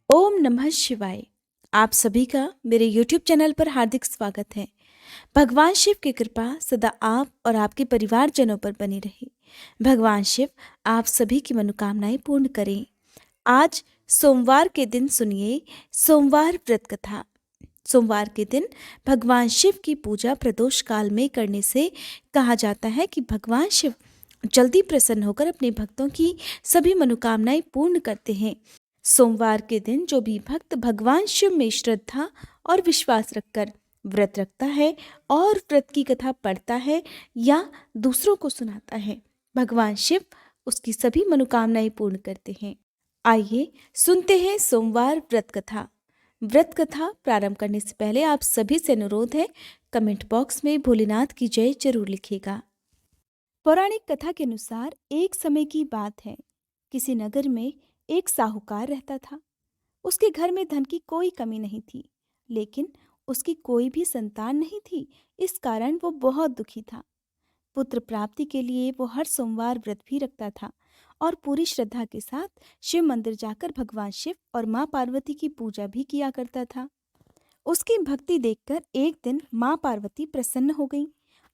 ओम नमः शिवाय। आप सभी का मेरे YouTube चैनल पर हार्दिक स्वागत है। भगवान शिव की कृपा सदा आप और आपके परिवारजनों पर बनी रहे। भगवान शिव आप सभी की मनोकामनाएं पूर्ण करें। आज सोमवार के दिन सुनिए सोमवार व्रत कथा। सोमवार के दिन भगवान शिव की पूजा प्रदोष काल में करने से कहा जाता है कि भगवान शिव जल्दी प्रसन्न होकर अपने भक्तों की सभी मनोकामनाएं पूर्ण करते हैं। सोमवार के दिन जो भी भक्त भगवान शिव में श्रद्धा और विश्वास रखकर व्रत रखता है और व्रत की कथा पढ़ता है या दूसरों को सुनाता है, भगवान शिव उसकी सभी मनोकामनाएं पूर्ण करते हैं। आइए सुनते हैं सोमवार व्रत कथा। व्रत कथा प्रारंभ करने से पहले आप सभी से अनुरोध है, कमेंट बॉक्स में भोलेनाथ की जय जरूर लिखिएगा। पौराणिक कथा के अनुसार एक समय की बात है, किसी नगर में एक साहूकार रहता था। उसके घर में धन की कोई कमी नहीं थी, लेकिन उसकी कोई भी संतान नहीं थी। इस कारण वो बहुत दुखी था। पुत्र प्राप्ति के लिए वो हर सोमवार व्रत भी रखता था और पूरी श्रद्धा के साथ शिव मंदिर जाकर भगवान शिव और माँ पार्वती की पूजा भी किया करता था। उसकी भक्ति देखकर एक दिन माँ पार्वती प्रसन्न हो गई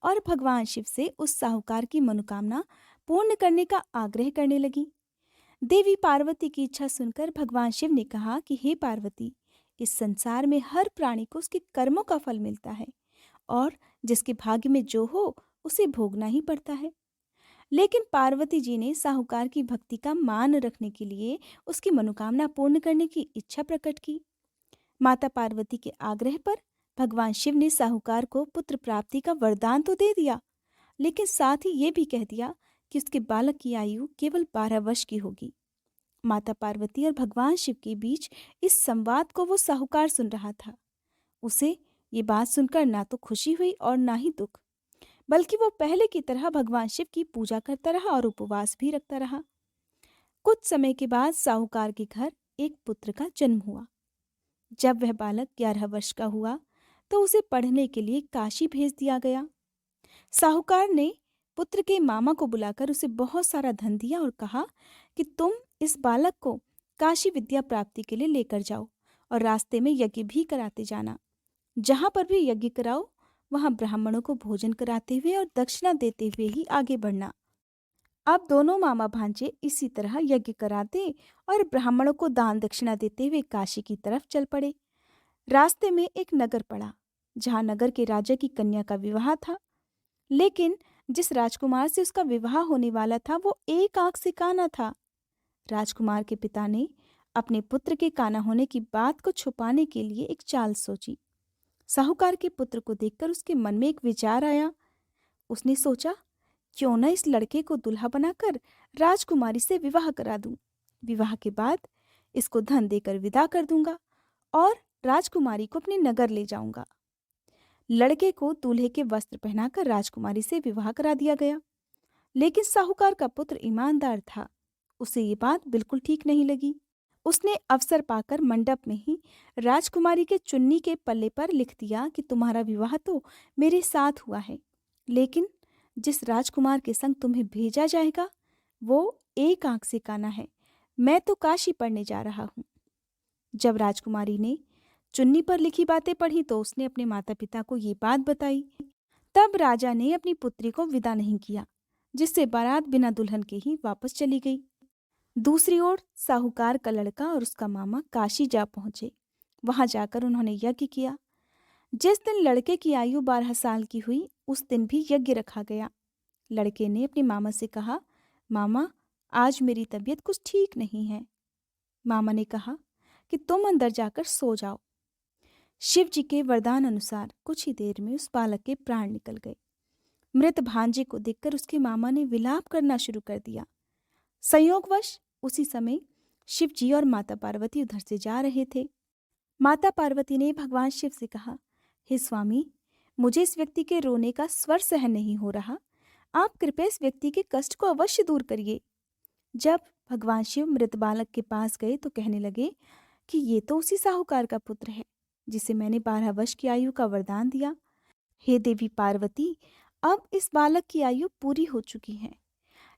और भगवान शिव से उस साहूकार की मनोकामना पूर्ण करने का आग्रह करने लगी। देवी पार्वती की इच्छा सुनकर भगवान शिव ने कहा कि हे पार्वती, इस संसार में हर प्राणी को उसके कर्मों का फल मिलता है और जिसके भाग्य में जो हो उसे भोगना ही पड़ता है। लेकिन पार्वती जी ने साहूकार की भक्ति का मान रखने के लिए उसकी मनोकामना पूर्ण करने की इच्छा प्रकट की। माता पार्वती के आग्रह पर भगवान शिव ने साहूकार को पुत्र प्राप्ति का वरदान तो दे दिया, लेकिन साथ ही ये भी कह दिया कि उसके बालक की आयु केवल 12 वर्ष की होगी। माता पार्वती और भगवान शिव के बीच इस संवाद को वो साहूकार सुन रहा था। उसे ये बात सुनकर ना तो खुशी हुई और ना ही दुख, बल्कि वो पहले की तरह भगवान शिव की पूजा करता रहा और उपवास भी रखता रहा। कुछ समय के बाद साहूकार के घर एक पुत्र का जन्म हुआ। जब वह बालक 11 वर्ष का हुआ तो उसे पढ़ने के लिए काशी भेज दिया गया। साहूकार ने पुत्र के मामा को बुलाकर उसे बहुत सारा धन दिया और कहा कि तुम इस बालक को काशी विद्या प्राप्ति के लिए लेकर जाओ और रास्ते में यज्ञ भी कराते जाना। जहां पर भी यज्ञ कराओ वहां ब्राह्मणों को भोजन कराते हुए और दक्षिणा देते हुए ही आगे बढ़ना। अब दोनों मामा भांजे इसी तरह यज्ञ कराते और ब्राह्मणों को दान दक्षिणा देते हुए काशी की तरफ चल पड़े। रास्ते में एक नगर पड़ा जहां नगर के राजा की कन्या का विवाह था, लेकिन जिस राजकुमार से उसका विवाह होने वाला था वो एक आंख से काना था। राजकुमार के पिता ने अपने पुत्र के काना होने की बात को छुपाने के लिए एक चाल सोची। साहूकार के पुत्र को देखकर उसके मन में एक विचार आया। उसने सोचा, क्यों न इस लड़के को दुल्हा बनाकर राजकुमारी से विवाह करा दूं। विवाह के बाद इसको धन देकर विदा कर दूंगा और राजकुमारी को अपने नगर ले जाऊंगा। लड़के को दूल्हे के वस्त्र पहनाकर राजकुमारी से विवाह करा दिया गया। लेकिन साहूकार का पुत्र ईमानदार था, उसे ये बात बिल्कुल ठीक नहीं लगी। उसने अवसर पाकर मंडप में ही राजकुमारी के चुन्नी के पल्ले पर लिख दिया कि तुम्हारा विवाह तो मेरे साथ हुआ है, लेकिन जिस राजकुमार के संग तुम्हें भेजा जाएगा वो एक आंख से काना है। मैं तो काशी पढ़ने जा रहा हूँ। जब राजकुमारी ने चुन्नी पर लिखी बातें पढ़ी तो उसने अपने माता पिता को ये बात बताई। तब राजा ने अपनी पुत्री को विदा नहीं किया, जिससे बारात बिना दुल्हन के ही वापस चली गई। दूसरी ओर साहूकार का लड़का और उसका मामा काशी जा पहुंचे। वहां जाकर उन्होंने यज्ञ किया। जिस दिन लड़के की आयु 12 साल की हुई उस दिन भी यज्ञ रखा गया। लड़के ने अपने मामा से कहा, मामा आज मेरी तबीयत कुछ ठीक नहीं है। मामा ने कहा कि तुम अंदर जाकर सो जाओ। शिव जी के वरदान अनुसार कुछ ही देर में उस बालक के प्राण निकल गए। मृत भांजे को देखकर उसके मामा ने विलाप करना शुरू कर दिया। संयोगवश उसी समय शिव जी और माता पार्वती उधर से जा रहे थे। माता पार्वती ने भगवान शिव से कहा, हे स्वामी, मुझे इस व्यक्ति के रोने का स्वर सहन नहीं हो रहा। आप कृपया इस व्यक्ति के कष्ट को अवश्य दूर करिए। जब भगवान शिव मृत बालक के पास गए तो कहने लगे कि ये तो उसी साहूकार का पुत्र है जिसे मैंने 12 वर्ष की आयु का वरदान दिया। हे देवी पार्वती, अब इस बालक की आयु पूरी हो चुकी है।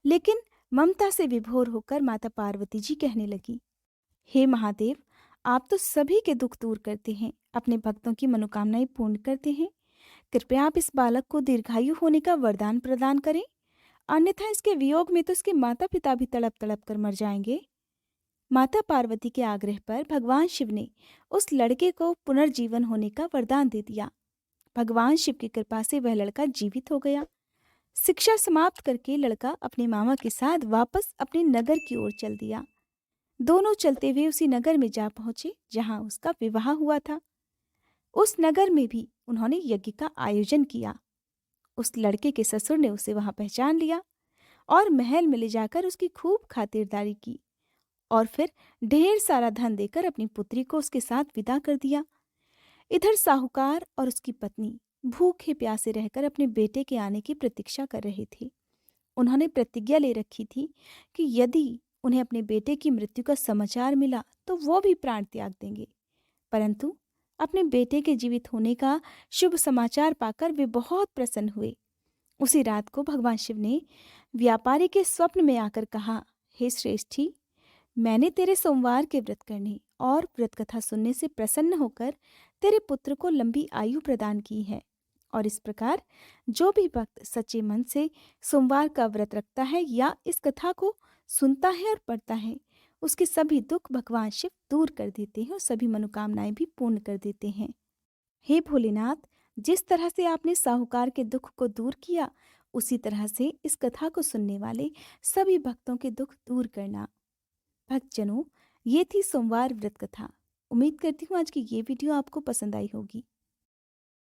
लेकिन ममता से विभोर होकर माता पार्वती जी कहने लगी, हे महादेव, आप तो सभी के दुख दूर करते हैं, अपने भक्तों की मनोकामनाएं पूर्ण करते हैं। कृपया आप इस बालक को दीर्घायु होने का वरदान प्रदान करें, अन्यथा इसके वियोग में तो इसके माता पिता भी तड़प तड़प कर मर जाएंगे। माता पार्वती के आग्रह पर भगवान शिव ने उस लड़के को पुनर्जीवन होने का वरदान दे दिया। भगवान शिव की कृपा से वह लड़का जीवित हो गया। शिक्षा समाप्त करके लड़का अपने मामा के साथ वापस अपने नगर की ओर चल दिया। दोनों चलते हुए उसी नगर में जा पहुंचे जहां उसका विवाह हुआ था। उस नगर में भी उन्होंने यज्ञ का आयोजन किया। उस लड़के के ससुर ने उसे वहां पहचान लिया और महल में ले जाकर उसकी खूब खातिरदारी की और फिर ढेर सारा धन देकर अपनी पुत्री को उसके साथ विदा कर दिया। इधर साहूकार और उसकी पत्नी भूखे प्यासे रहकर अपने बेटे के आने की प्रतीक्षा कर रहे थे। उन्होंने प्रतिज्ञा ले रखी थी कि यदि उन्हें अपने बेटे की मृत्यु का समाचार मिला तो वो भी प्राण त्याग देंगे। परंतु अपने बेटे के जीवित होने का शुभ समाचार पाकर वे बहुत प्रसन्न हुए। उसी रात को भगवान शिव ने व्यापारी के स्वप्न में आकर कहा, हे श्रेष्ठी, मैंने तेरे सोमवार के व्रत करने और व्रत कथा सुनने से प्रसन्न होकर तेरे पुत्र को लंबी आयु प्रदान की है। और इस प्रकार जो भी भक्त सच्चे मन से सोमवार का व्रत रखता है या इस कथा को सुनता है और पढ़ता है, उसके सभी दुख भगवान शिव दूर कर देते हैं और सभी मनोकामनाएं भी पूर्ण कर देते हैं। हे भोलेनाथ, जिस तरह से आपने साहूकार के दुख को दूर किया, उसी तरह से इस कथा को सुनने वाले सभी भक्तों के दुख दूर करना। भक्तजनों, ये थी सोमवार व्रत कथा। उम्मीद करती हूँ आज की ये वीडियो आपको पसंद आई होगी।